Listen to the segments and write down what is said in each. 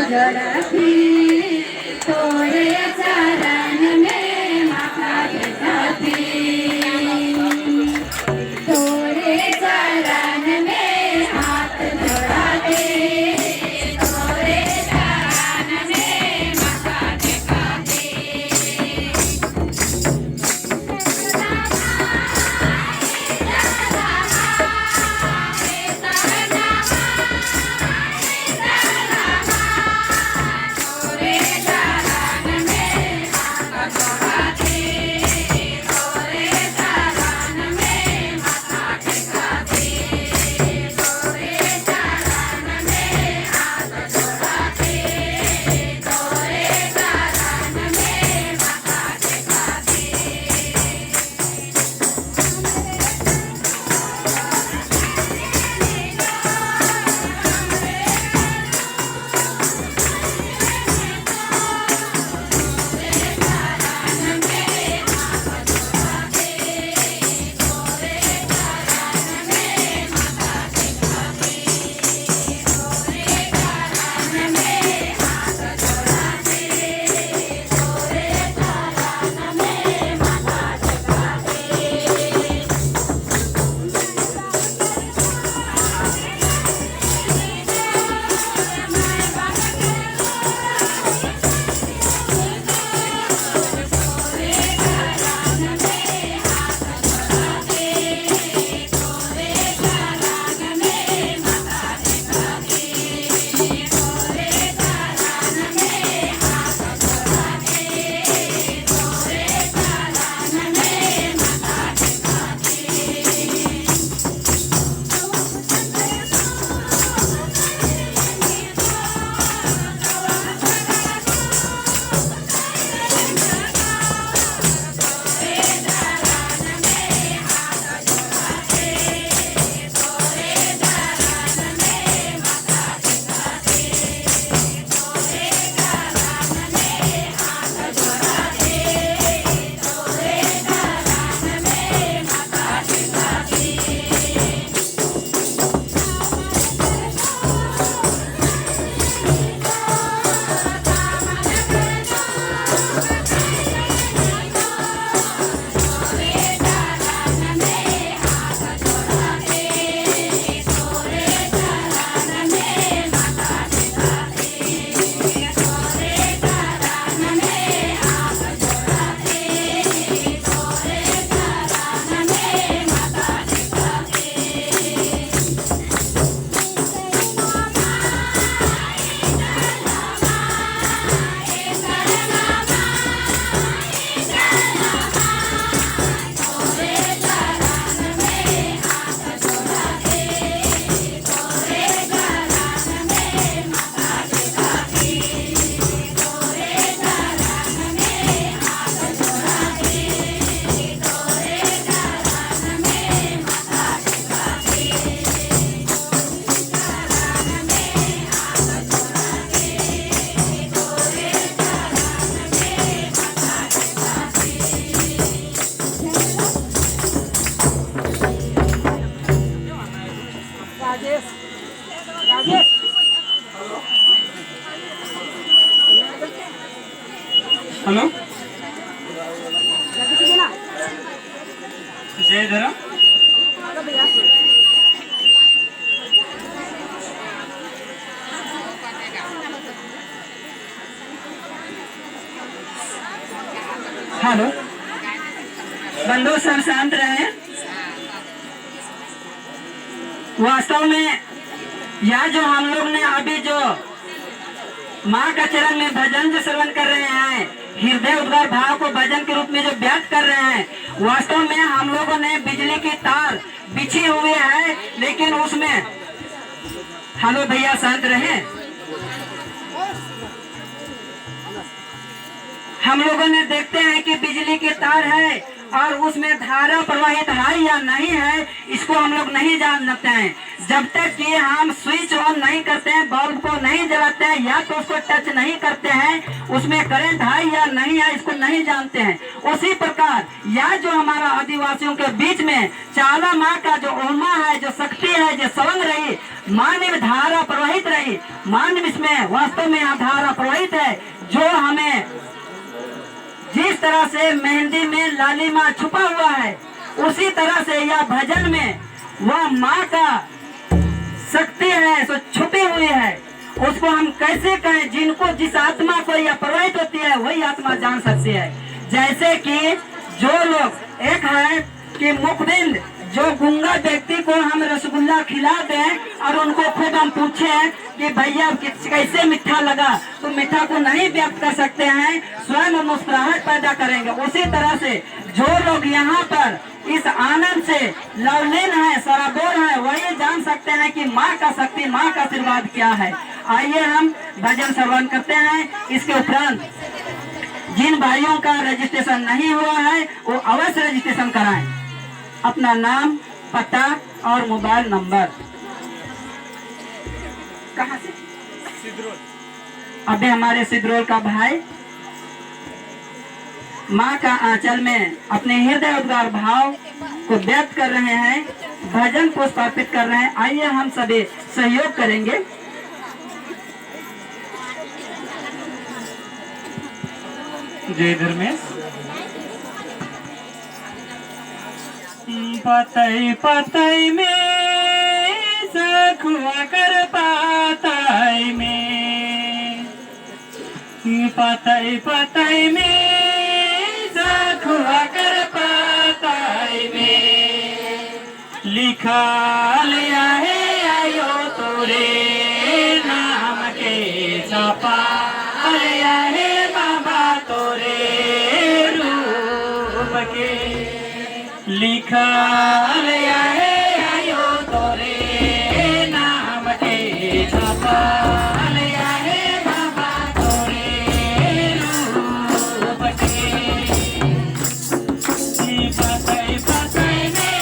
झड़पी तोरे चरण में माथा टेकती तोरे चरण में हाथ जोड़ते तोरे चरण में माथा टेकती हेलो जय धरा हेलो बंधु सब शांत रहे। वास्तव में यह जो हम लोग ने अभी जो माँ का चरण में भजन जो श्रवण कर रहे हैं, हृदय उद्गार भाव को भजन के रूप में जो व्यक्त कर रहे हैं, वास्तव में हम लोगों ने बिजली की तार बिछी हुई है, लेकिन उसमें हेलो भैया शांत रहे। हम लोगों ने देखते हैं कि बिजली की तार है और उसमें धारा प्रवाहित है या नहीं है, इसको हम लोग नहीं जानते हैं। जब तक कि हम स्विच ऑन नहीं करते हैं, बल्ब को नहीं जलाते हैं या तो उसको टच नहीं करते हैं, उसमें करंट है या नहीं है इसको नहीं जानते हैं। उसी प्रकार यह जो हमारा आदिवासियों के बीच में चाला माँ का जो ओमा है, जो शक्ति शक्ति है जो सवंग रही, मानव धारा प्रवाहित रही, मानव इसमें वास्तव में यहाँ धारा प्रवाहित है, जो हमें जिस तरह से मेहंदी में लालिमा छुपा हुआ है, उसी तरह से यह भजन में वह माँ का शक्ति है सो छुपी हुई है। उसको हम कैसे कहें, जिनको जिस आत्मा को यह प्रवाहित होती है वही आत्मा जान सकती है। जैसे कि जो लोग एक है कि मुखबिंद, जो गूंगा व्यक्ति को हम रसगुल्ला खिला दें और उनको खुद हम पूछे कि भैया कैसे मीठा लगा, तो मीठा को नहीं व्यक्त कर सकते हैं, स्वयं मुस्कुराहट पैदा करेंगे। उसी तरह से जो लोग यहाँ पर इस आनंद से लवलीन है, सराबोर है, वही जान सकते हैं कि माँ का शक्ति, माँ का आशीर्वाद क्या है। आइए हम भजन श्रवण करते हैं। इसके उपरांत जिन भाइयों का रजिस्ट्रेशन नहीं हुआ है वो अवश्य रजिस्ट्रेशन कराएं, अपना नाम, पता और मोबाइल नंबर। कहाँ से? अभी हमारे सिद्रोल का भाई माँ का आंचल में अपने हृदय उद्गार भाव को व्यक्त कर रहे हैं, भजन पुष्प अर्पित कर रहे हैं। आइए हम सभी सहयोग करेंगे। जय धर्मेश। पतई पतई में सखुआ कर पातई में, पतई पतई में सखुआ कर पातई में, लिखा लिया है आयो तोरे नाम के, छपा लिया है बाबा तोरे रूप के, लिखा लिया है आयो तोरे नाम के, छपा लिया है बाबा तोरे रूप के। पतई पतई में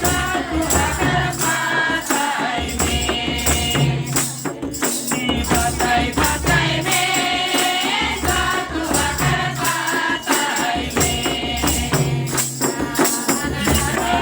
सखुआ कर पातई में, पतई पतई में सखुआ कर पातई में, लिखा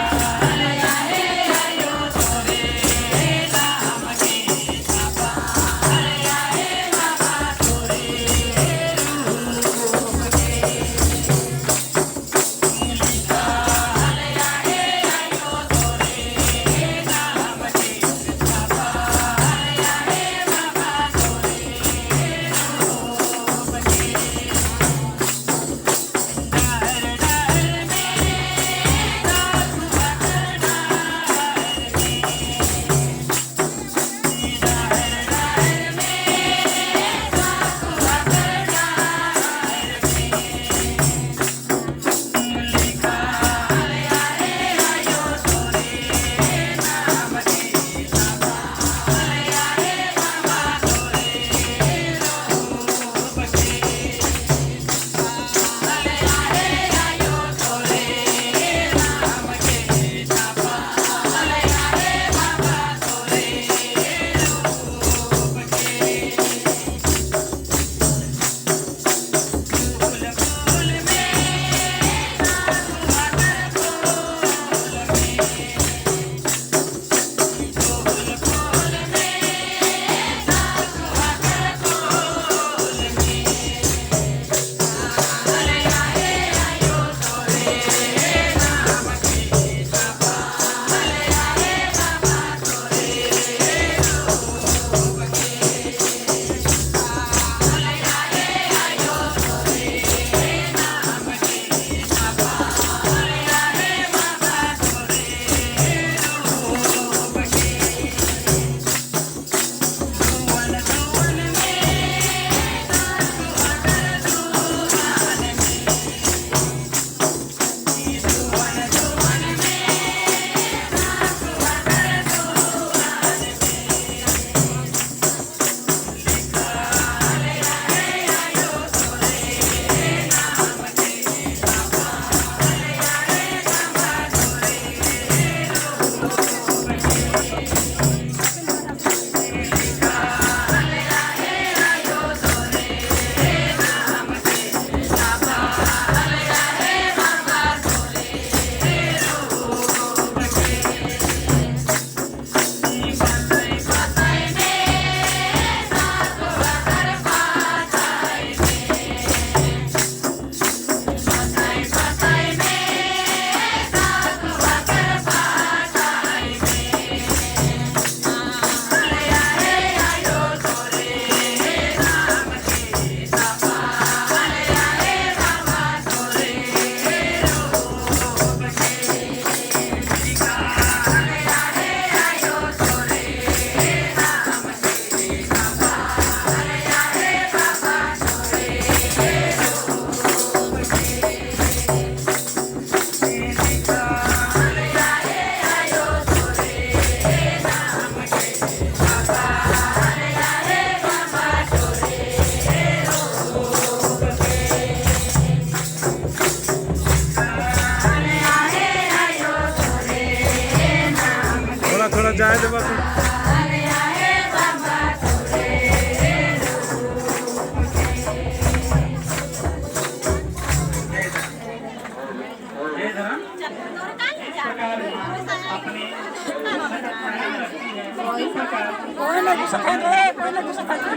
हमारा जाए दे बस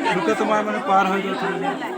रुके तुम्हारे मैंने पार हो गया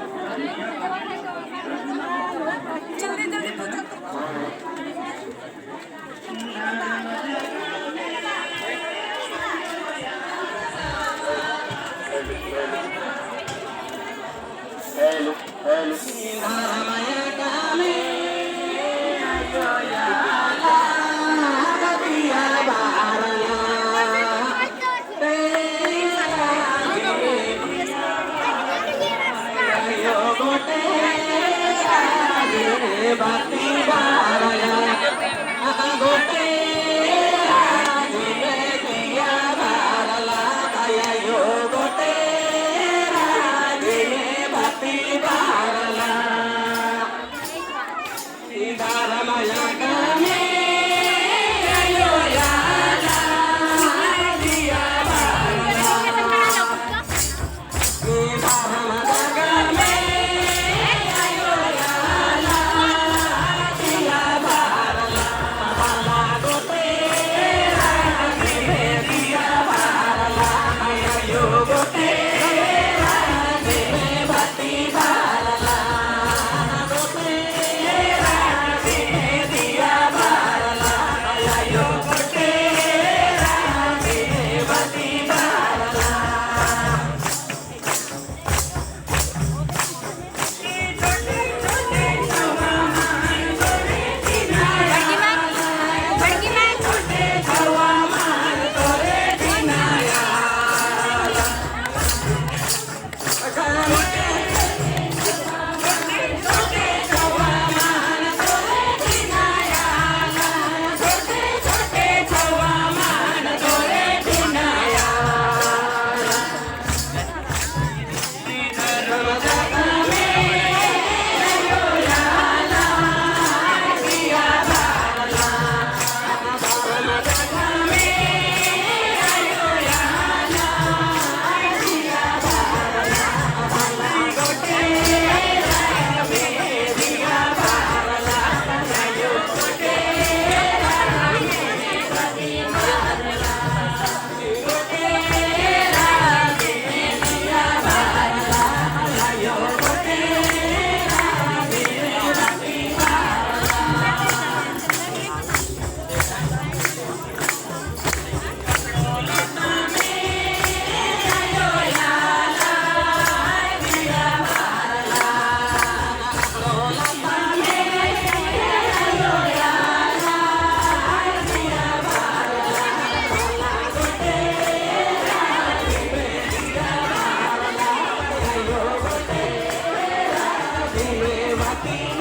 Happy